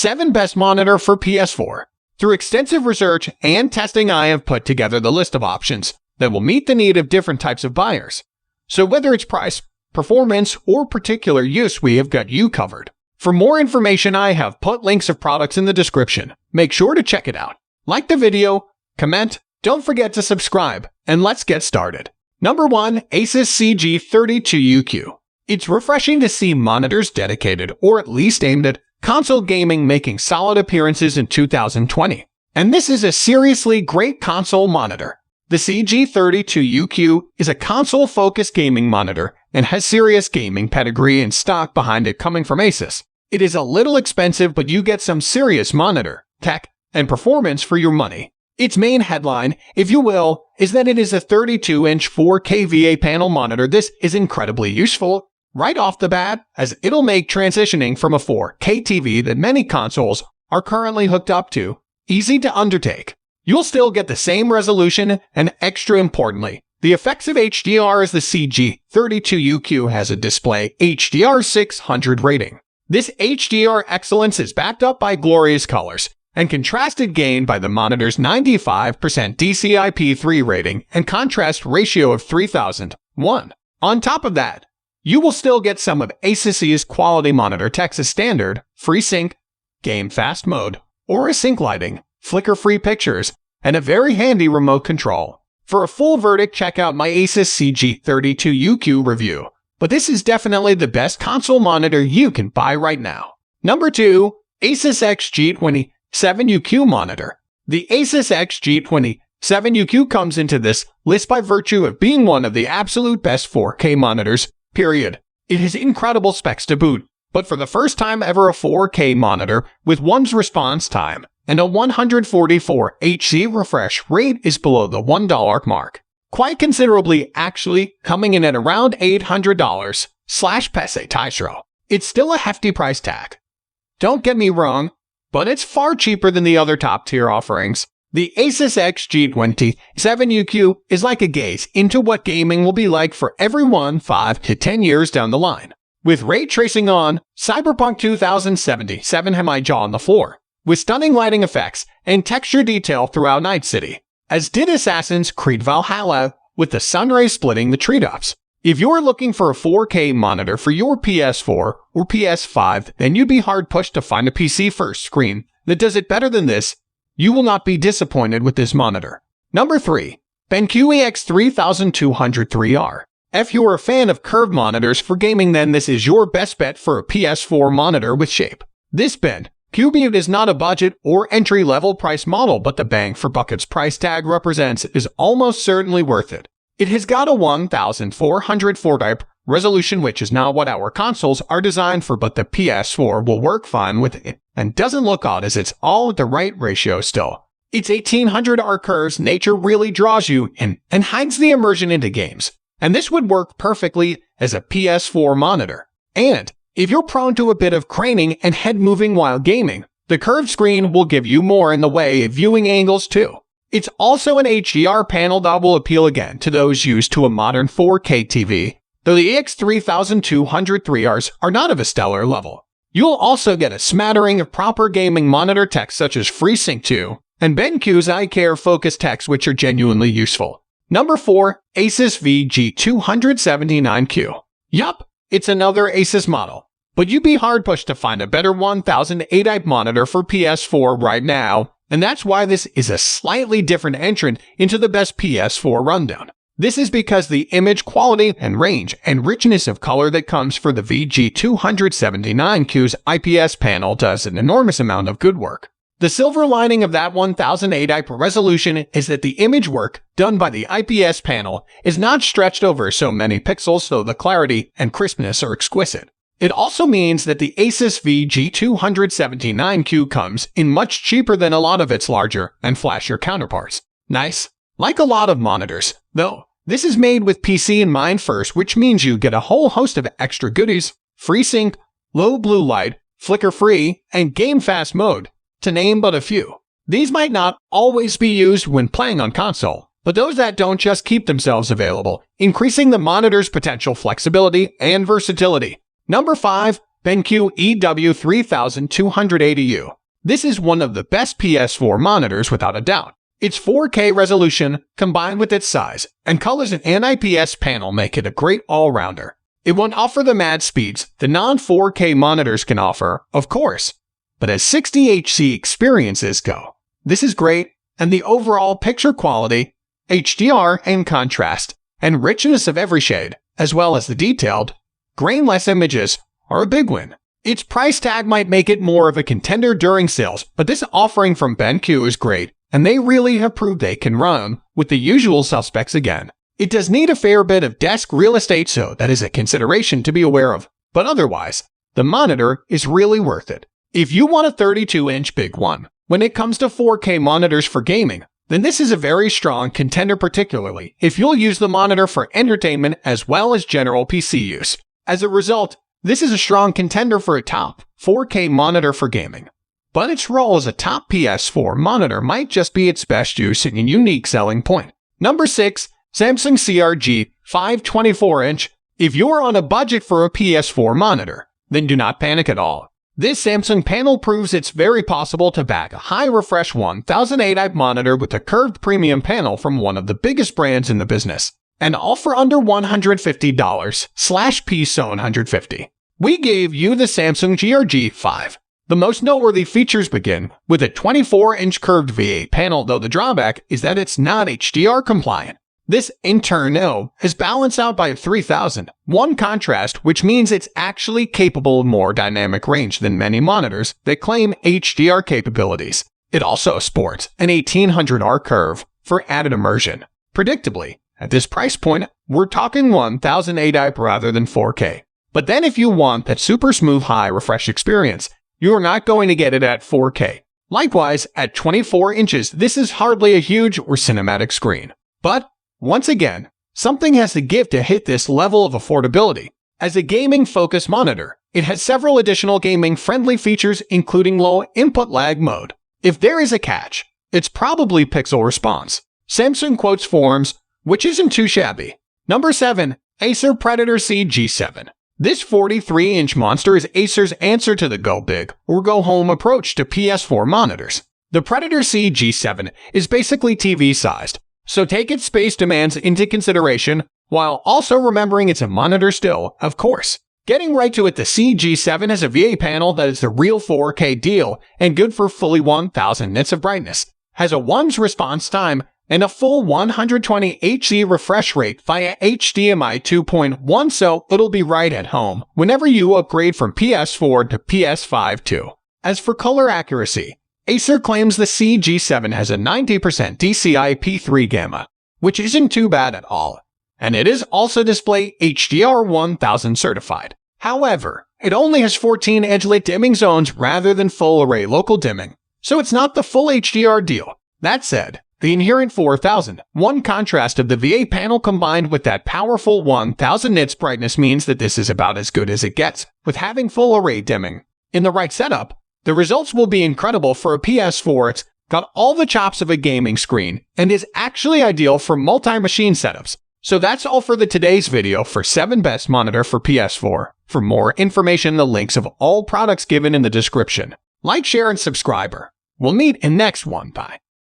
7 Best Monitor for PS4. Through extensive research and testing, I have put together the list of options that will meet the need of different types of buyers. So whether it's price, performance, or particular use, we have got you covered. For more information, I have put links of products in the description. Make sure to check it out. Like the video, comment, don't forget to subscribe, and let's get started. Number 1. ASUS XG27UQ. It's refreshing to see monitors dedicated, or at least aimed at, console gaming making solid appearances in 2020. And this is a seriously great console monitor. The XG27UQ is a console-focused gaming monitor and has serious gaming pedigree and stock behind it coming from ASUS. It is a little expensive, but you get some serious monitor, tech, and performance for your money. Its main headline, if you will, is that it is a 32-inch 4K VA panel monitor. This is incredibly useful right off the bat, as it'll make transitioning from a 4K TV that many consoles are currently hooked up to easy to undertake. You'll still get the same resolution, and extra importantly, the effects of HDR, as the XG27UQ has a display HDR 600 rating. This HDR excellence is backed up by glorious colors and contrasted gain by the monitor's 95% DCI-P3 rating and contrast ratio of 3001. On top of that, you will still get some of ASUS's quality monitor techs as standard, FreeSync, Game Fast Mode, or Sync lighting, flicker-free pictures, and a very handy remote control. For a full verdict, check out my ASUS XG27UQ review. But this is definitely the best console monitor you can buy right now. Number 2. ASUS XG27UQ monitor. The ASUS XG27UQ comes into this list by virtue of being one of the absolute best 4K monitors, period. It has incredible specs to boot, but for the first time ever, a 4K monitor with one's response time and a 144 Hz refresh rate is below the $1 mark. Quite considerably, actually, coming in at around $800 /pesetaistro. It's still a hefty price tag. Don't get me wrong, but it's far cheaper than the other top-tier offerings. The ASUS XG27UQ is like a gaze into what gaming will be like for everyone 5 to 10 years down the line. With ray tracing on, Cyberpunk 2077 had my jaw on the floor, with stunning lighting effects and texture detail throughout Night City, as did Assassin's Creed Valhalla, with the sunrays splitting the treetops. If you're looking for a 4K monitor for your PS4 or PS5, then you'd be hard-pushed to find a PC-first screen that does it better than this. You will not be disappointed with this monitor. Number 3. BenQ EX3203R. If you're a fan of curved monitors for gaming, then this is your best bet for a PS4 monitor with shape. This BenQ is not a budget or entry-level price model, but the bang for buckets price tag represents is almost certainly worth it. It has got a 1440p resolution, which is not what our consoles are designed for, but the PS4 will work fine with it and doesn't look odd, as it's all at the right ratio still. Its 1800R curves nature really draws you in and hides the immersion into games, and this would work perfectly as a PS4 monitor. And if you're prone to a bit of craning and head moving while gaming, the curved screen will give you more in the way of viewing angles too. It's also an HDR panel that will appeal again to those used to a modern 4K TV, though the EX3203Rs are not of a stellar level. You'll also get a smattering of proper gaming monitor tech such as FreeSync 2 and BenQ's eye care focus techs, which are genuinely useful. Number 4. ASUS XG27UQ. Yup, it's another ASUS model, but you'd be hard-pushed to find a better 1080p monitor for PS4 right now, and that's why this is a slightly different entrant into the best PS4 rundown. This is because the image quality and range and richness of color that comes for the XG27UQ's IPS panel does an enormous amount of good work. The silver lining of that 1080p resolution is that the image work done by the IPS panel is not stretched over so many pixels, so the clarity and crispness are exquisite. It also means that the ASUS XG27UQ comes in much cheaper than a lot of its larger and flashier counterparts. Nice. Like a lot of monitors, though, this is made with PC in mind first, which means you get a whole host of extra goodies: FreeSync, low blue light, flicker-free, and Game Fast Mode, to name but a few. These might not always be used when playing on console, but those that don't just keep themselves available, increasing the monitor's potential flexibility and versatility. Number 5. BenQ EW3200R. This is one of the best PS4 monitors without a doubt. Its 4K resolution, combined with its size and colors and IPS panel, make it a great all-rounder. It won't offer the mad speeds the non-4K monitors can offer, of course, but as 60Hz experiences go, this is great, and the overall picture quality, HDR and contrast, and richness of every shade, as well as the detailed, grainless images, are a big win. Its price tag might make it more of a contender during sales, but this offering from BenQ is great, and they really have proved they can run with the usual suspects again. It does need a fair bit of desk real estate, so that is a consideration to be aware of, but otherwise, the monitor is really worth it. If you want a 32-inch big one, when it comes to 4K monitors for gaming, then this is a very strong contender, particularly if you'll use the monitor for entertainment as well as general PC use. As a result, this is a strong contender for a top 4K monitor for gaming. But its role as a top PS4 monitor might just be its best use and a unique selling point. Number 6. Samsung CRG 524-inch. If you're on a budget for a PS4 monitor, then do not panic at all. This Samsung panel proves it's very possible to back a high-refresh 1080p monitor with a curved premium panel from one of the biggest brands in the business, and all for under $150/P150. We gave you the Samsung CRG 5. The most noteworthy features begin with a 24-inch curved V8 panel, though the drawback is that it's not HDR compliant. This, in turn, is balanced out by a 3001 contrast, which means it's actually capable of more dynamic range than many monitors that claim HDR capabilities. It also sports an 1800R curve for added immersion. Predictably, at this price point, we're talking 1080p rather than 4K. But then if you want that super smooth high refresh experience, you are not going to get it at 4K. Likewise, at 24 inches, this is hardly a huge or cinematic screen. But, once again, something has to give to hit this level of affordability. As a gaming-focused monitor, it has several additional gaming-friendly features, including low input lag mode. If there is a catch, it's probably pixel response. Samsung quotes forums, which isn't too shabby. Number 7. Acer Predator CG7. This 43-inch monster is Acer's answer to the go big or go home approach to PS4 monitors. The Predator CG7 is basically TV-sized, so take its space demands into consideration, while also remembering it's a monitor still, of course. Getting right to it, the CG7 has a VA panel that is the real 4K deal and good for fully 1000 nits of brightness, has a 1's response time, and a full 120 Hz refresh rate via HDMI 2.1, so it'll be right at home whenever you upgrade from PS4 to PS5 too. As for color accuracy, Acer claims the CG7 has a 90% DCI P3 gamma, which isn't too bad at all, and it is also display HDR 1000 certified. However, it only has 14 edge-lit dimming zones rather than full array local dimming, so it's not the full HDR deal. That said, the inherent 4001 contrast of the VA panel combined with that powerful 1000 nits brightness means that this is about as good as it gets, with having full array dimming. In the right setup, the results will be incredible for a PS4. It's got all the chops of a gaming screen and is actually ideal for multi-machine setups. So that's all for today's video for 7 best monitor for PS4. For more information, the links of all products given in the description. Like, share, and subscribe. We'll meet in next one. Bye.